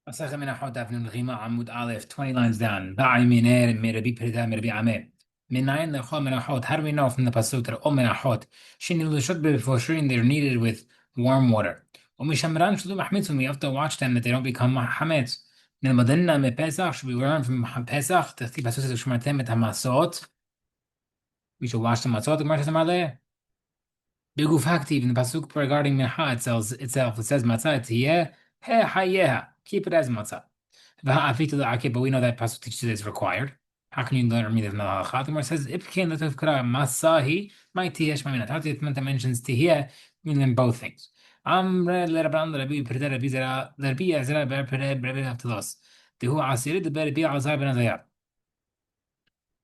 Masachet Menahot Daf Nunchima Amud Aleph, 20 lines down. Ba'i Miner Merabi Perida Merabi Ameh. Minayin Lechol Menahot. How do we know from the pasuk that all Menahot Shini Lushot before shooting they're needed with warm water? Umishamran Shlu Mahmitzum. We have to watch them that they don't become Hametz. Min Madinna Me Pesach. Should we learn from Pesach? The pasuk says Shmartem Et Hamasot. We should watch the Matzot. The Gemara says Amaleh. Biguf Haktiv in the pasuk regarding Mincha itself. It says Matzah Tiyeh He Hayeha. Keep it as Matzah. But we know that pasuk teaches it's required. How can you learn me from the halacha? The Gemara says, "If can the kara masahi my tiyesh mamina." Tati mentions tihya, meaning both things. Amre lerabban Rabbi Perder Rabbi Zera Rabbi Ezra Ber Perder Rabbi Haftalos. Dehu asiri the Rabbi Azar ben Azayar.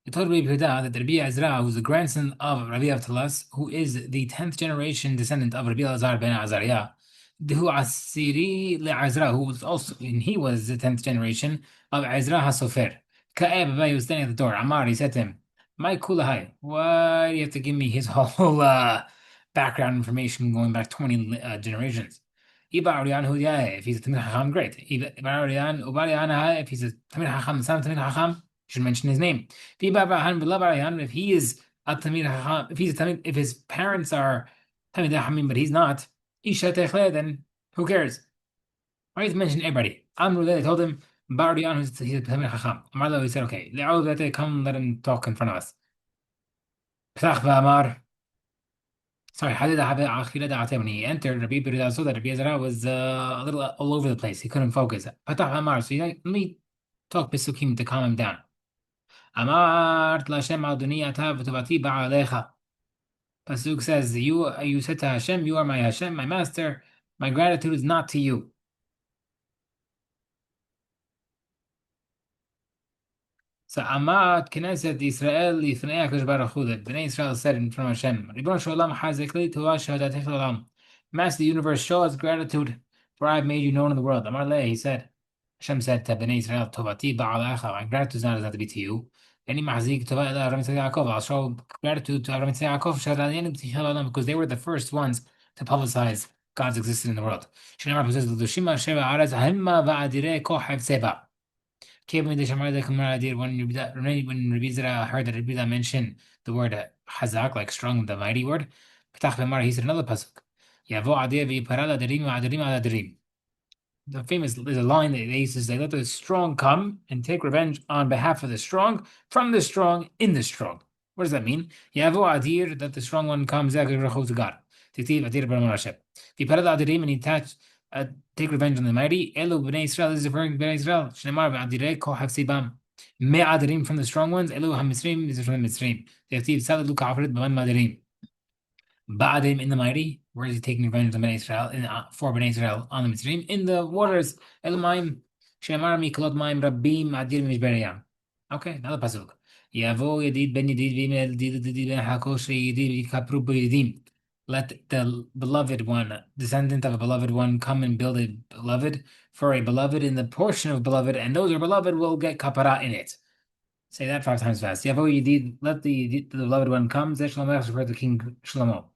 It told Rabbi Perder that Rabbi Ezra, who's the grandson of Rabbi Haftalos, who is the 10th generation descendant of Rabbi Azar ben Azariah. Who Asiri le'Azra, who was also, and he was the 10th generation of Ezra HaSofer. Ka'eb, he was standing at the door. Amar, he said to him, my kulahai, why do you have to give me his whole background information going back 20 generations? Iba Arian Hudiae, if he's a Tamil Hacham, great. Iba Arian, Ubarian, if he's a Tamil Hacham, son of Tamil Hacham, you should mention his name. Iba Arian, Bilab Arian, if he is a Tamil Hacham, if he's a Tamil, if his parents are Tamil Hachamim, but he's not, Isha Techle, then who cares? Why do you mention everybody? Amru, they told him, Barian, he's a Tamil Hacham. Amarlo, he said, okay, come let him talk in front of us. Ptach Amar. Sorry, when he entered, Rabbi Birda saw that Rabbi Ezra was a little all over the place. He couldn't focus. Patach Amar, so he's like, let me talk Pesukim to calm him down. Amar Lashem Adoni Ata v'tovati ba'alecha. Pasuk says, you said to Hashem, you are my Hashem, my master. My gratitude is not to you. So Amat Knesset Israel Lifnei HaKadosh Baruch Hu, that Bnei Israel said in front of Hashem, Ribono shel olam hazekli tova shahadatech olam. Master of the universe, show us gratitude, for I have made you known in the world. Amar Leh, he said, Hashem said to Bnei Israel, Tovati ba'alecha, my gratitude is not to be to you. Any mahzik tova ela Avram Yitzchak Yaakov, I'll show gratitude to Avram Yitzchak Yaakov, shahadatienu b'tichel olam, because they were the first ones to publicize God's existence in the world. Shnei says, L'doshima sheva aretz ha'imma va'adirei kohev seba. When Rabbi Zera heard that Rabbi Zera mention the word Hazak, like strong, the mighty word, he said another pasuk. The famous, there's a line that they used to say, let the strong come and take revenge on behalf of the strong, from the strong, in the strong. What does that mean? That the strong one comes to God. And he attached take revenge on the mighty. Elu b'nei Israel is referring to Bnei Israel. Shnemar v'adirei kohav sibam. Me'adirim from the strong ones. Elu ha'mitzrim is from the mitzrim. Tehtiv tzad ka'afret b'man ma'adirim. Ba'adim in the mighty. Where is he taking revenge on Bnei Israel? For Bnei Israel on the mitzrim. In the waters. Elu ma'im. Shnemar mi'kolot ma'im rabbim adir mishbereyam. Okay, another pasuk. Yavo yedid ben yedid v'im yedid ben hakosh yedid v'kapru b'yedim. Let the beloved one, descendant of a beloved one, come and build a beloved for a beloved in the portion of beloved, and those who are beloved will get kapara in it. Say that 5 times fast. Let the beloved one come. Zeh Shlomo refer to King Shlomo.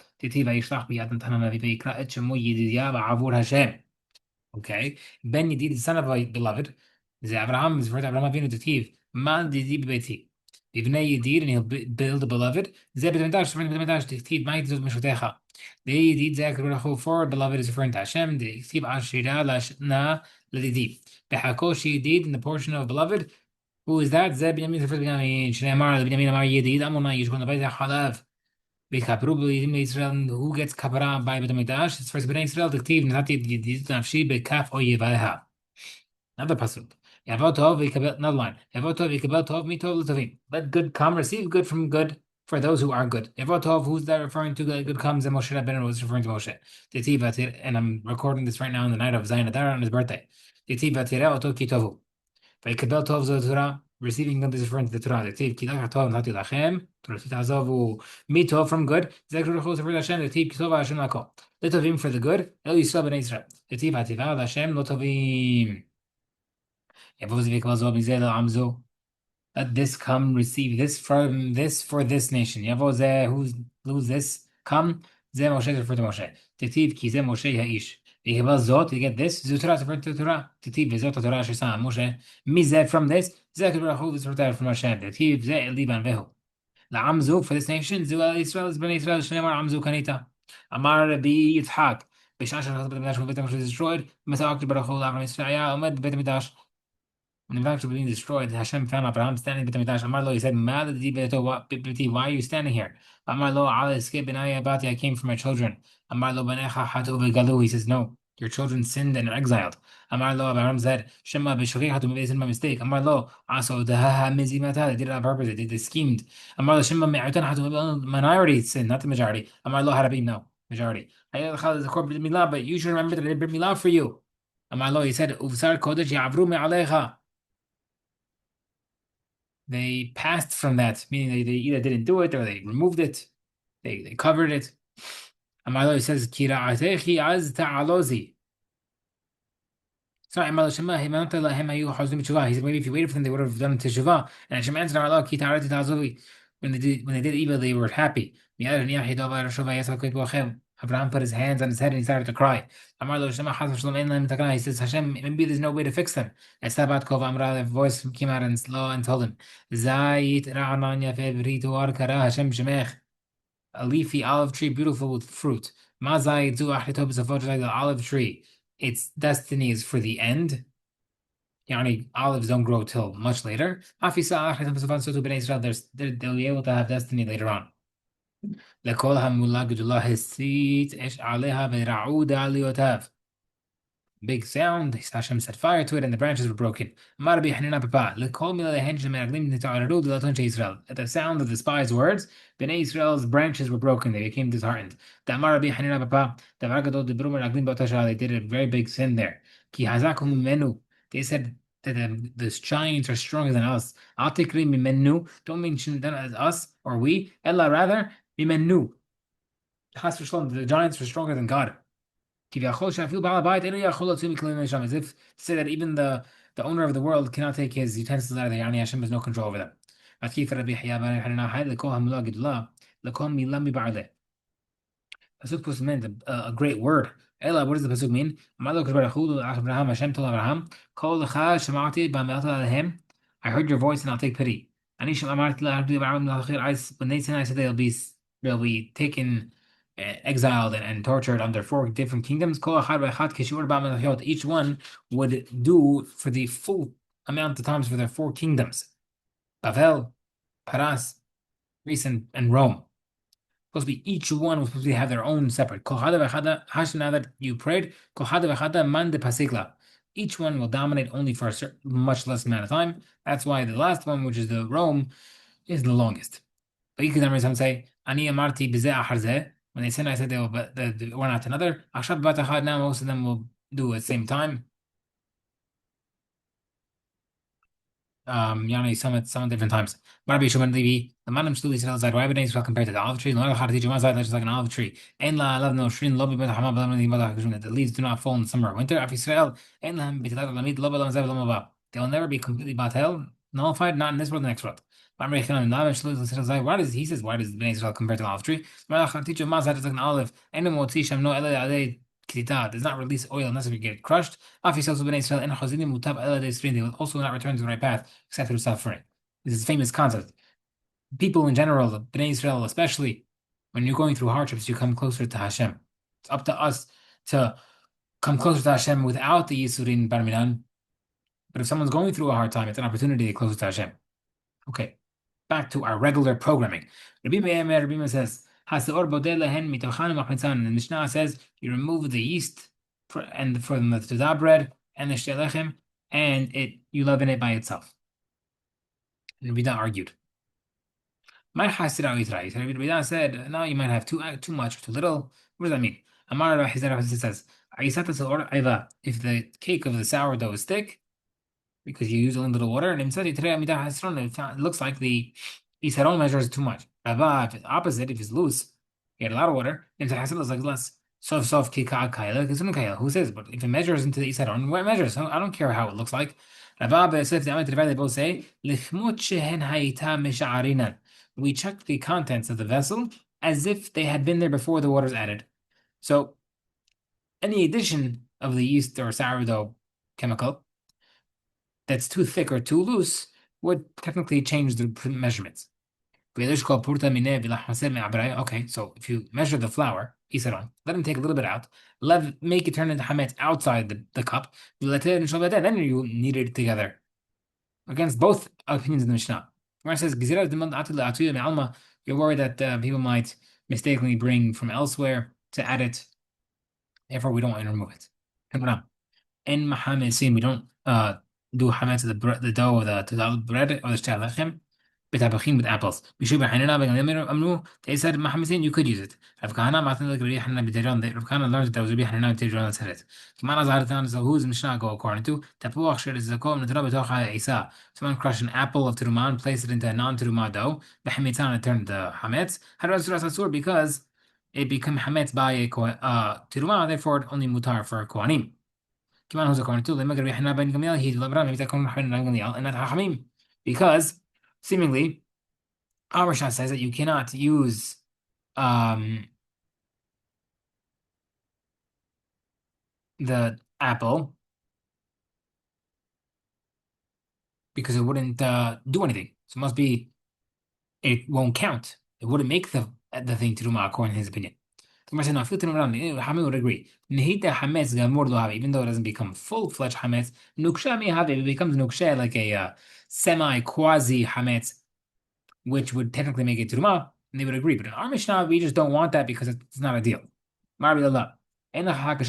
Okay. Ben Yedid, the son of a beloved. Abraham is referred to Abraham Avinu Tiv. Man Didi B'Beiti. Ibnei Yedid, and he'll build a beloved. Zeh B'Demdash, Tiv Ma'id Zot Meshotecha. The Yedid Zeh for beloved is referring to Hashem. The Tiv Ashira Lashna Ledidi. Behakosh Yedid, in the portion of beloved. Who is that? Zeh Binyamin referred to Binyamin. Shneimar, the Binyamin Amar Yedid. Amona Yishkon Abayt Halav. Bekapru B'Yedim Israel. Who gets kapara by B'Damidash? It's first B'nai Israel. The Tiv Nati Yedid Nafshi Bekaf Oyevaha. Another pasuk. Another line. Let good come, receive good from good for those who are good. Who's that referring to? Good comes, and Moshe Rabbeinu was referring to Moshe. And I'm recording this right now on the night of Zayin Adar on his birthday. Receiving good is referring to the Torah. Tov from good. Litovim for the good. El Yisrael ben Israel. Let this come, receive this from this for this nation. Who's this? Come. Ze Moshe refer to Moshe. Tetiv ki ze Moshe ha'ish. יקבל זאת, you get this, זו תורה ספר תורה, תכתיב וזאת התורה ששם משה, מזה from this, זה הקדוש ברוך הוא וזרותיו from השם, תכתיב זה ליבן והוא. לעם זו, for this nation, זו על ישראל, אז בני ישראל, שנאמר עם זו קנית. אמר רבי יצחק, בשעה שחזר בית המקדש ובית המקדש destroyed, מסע הקדוש ברוך הוא לאברהם ישראל היה עומד בבית המקדש. When the actually being destroyed, Hashem found Abraham standing b'tamid Hashem. Amar lo, he said, why are you standing here? Amar lo, I'll escape benai abati, I came for my children. Amar lo, banecha hatu v'galu, he says, no, your children sinned and are exiled. Amar lo, Abraham said, Shema b'shokech hatu, maybe they sinned by mistake. Amar lo, aso dahaha mizimata, they did it on purpose, they schemed. Amar lo, Shema me'utan hatu, maybe minority sinned, not the majority. Amar lo, harabim, no, majority. But you should remember that I did brit milah for you. Amar lo, he said, uvsar kodesh ya'avru me'alecha. They passed from that, meaning they either didn't do it or they removed it, they covered it. Amar says, Kira'atechi az ta'alozi. Sorry, Amar Shema, he said, maybe if you waited for them, they would have done teshuvah. And Hashem answered, Amar Ki ta'arati ta'azovi. When they did evil, they were happy. Abraham put his hands on his head and he started to cry. He says, Hashem, maybe there's no way to fix them. A voice came out and slow and told him, a leafy olive tree, beautiful with fruit. The olive tree, its destiny is for the end. Olives don't grow till much later. They'll be able to have destiny later on. לכל המולה גדולה הסית אש עליה ורעו דעליותיו. Big sound, Hashem set fire to it and the branches were broken. At the sound of the spies' words, Bnei Israel's branches were broken, they became disheartened. They did a very big sin there. They said that the giants are stronger than us. Don't mention them as us or we, Ella rather, the giants were stronger than God. As if to say that even the owner of the world cannot take his utensils out of there, Hashem has no control over them. Pasuk meant a great word. Ella, what does the pasuk mean? Hashem told Abraham, I heard your voice and I'll take pity. When they sin, I said they'll be taken, exiled and tortured under 4 different kingdoms. Each one would do for the full amount of times for their 4 kingdoms. Bavel, Paras, Greece, and Rome. Supposed to be each one was supposed to have their own separate. Now that you prayed, each one will dominate only for a much less amount of time. That's why the last one, which is the Rome, is the longest. But you can some say, Ani amarti bizeh. When they sin, I said they will one after another. Now most of them will do at the same time. Some different times. Rabbi Shimon Levi, the Manim Shtul Israel side, why would Israel compared to the olive tree? No matter how to teach one side, that's just like an olive tree. And la love no shrin lobby but hamab that the leaves do not fall in summer or winter. Af Israel, and lam bitilat lamid loba lam zev lamava. They will never be completely batel, nullified, not in this world, the next world. Why does he says why does Bnei Israel compare to the olive tree? Teach a mazad is like an olive. Anyone sham no does not release oil unless we get crushed. They will also not return to the right path except through suffering. This is a famous concept. People in general, Bnei Israel especially, when you're going through hardships, you come closer to Hashem. It's up to us to come closer to Hashem without the Yisurin Barminan. But if someone's going through a hard time, it's an opportunity to get closer to Hashem. Okay, back to our regular programming. Rabbi Meir says, the Mishnah says you remove the yeast and from the Tzadah bread and the Shtelechim, and you leaven it by itself. And Rabbi argued. Rabbi said, no, you might have too much or too little. What does that mean? Amar says, if the cake of the sourdough is thick, because you use a little water, and it looks like the Isaron measures too much. If it's opposite, if it's loose, you get a lot of water, then it looks like less. Who says? But if it measures into the Isaron, what measures? I don't care how it looks like. They both say, we check the contents of the vessel as if they had been there before the water's added. So Any addition of the yeast or sourdough chemical that's too thick or too loose would technically change the measurements. Okay, so if you measure the flour, isaron, let him take a little bit out, make it turn into hametz outside the cup, then you knead it together. Against both opinions in the Mishnah. Where it says, you're worried that people might mistakenly bring from elsewhere to add it, therefore we don't want to remove it. In Mahamesin, we don't do hametz to the dough of the bread or the shtei lechem. B'tabachim with apples. B'shuba hanina b'galimir amnu. They said Mahamesin you could use it. Rav Kahana matn like Rabbi Hanina b'Teiron. Rav Kahana learned that was Rabbi Hanina b'Teiron that said it. Kimana Zaratan. So who's Mishnah go according to? Tapuach shir is zakom netra b'tocha isa. Someone crushed an apple of teruman, placed it into a non-teruma dough. B'hamitzan it turned the hametz. How does Suras Asur? Because it became hametz by a teruma, therefore it only mutar for kohanim. كمان هو according to لما قال يحنا بن جميل he لبرام maybe تكون حين بن جميل and not حميم because seemingly our Mishnah says that you cannot use um the apple because it wouldn't do anything, so it must be it won't count, it wouldn't make the thing to do according to his opinion. مثلا في Hamid would agree. Nehita hametz gamur lo have, even though it doesn't become full-fledged hametz, nuksha may have it. It becomes nuksha like a semi-quasi hametz, which would technically make it turma, and they would agree. But in our Mishnah, we just don't want that because it's not ideal. Marbi Allah. You don't have a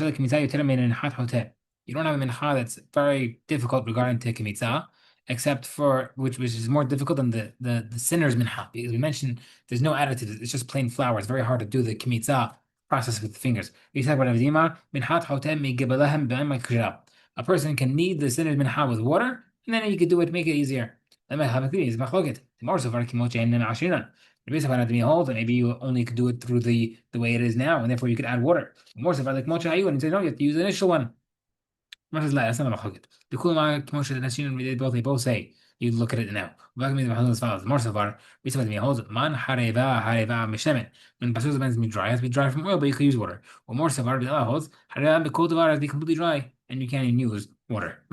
mincha that's very difficult regarding to kmitza, except for which is more difficult than the sinner's mincha, because we mentioned there's no additive, it's just plain flour. It's very hard to do the kmitza process with the fingers. A person can knead the sinner's mincha with water, and then you could do it, make it easier. Maybe you only could do it through the way it is now, and therefore you could add water. More so like mocha ayu, and say no, you have to use the initial one. That's not a the cool they both say you look at it now. More so far, we said me holds man hareva mishemen. When pasus means me dry, it has to be dry from oil, but you can use water. Or more so far, holds hareva be cold has to be completely dry, and you can't even use water.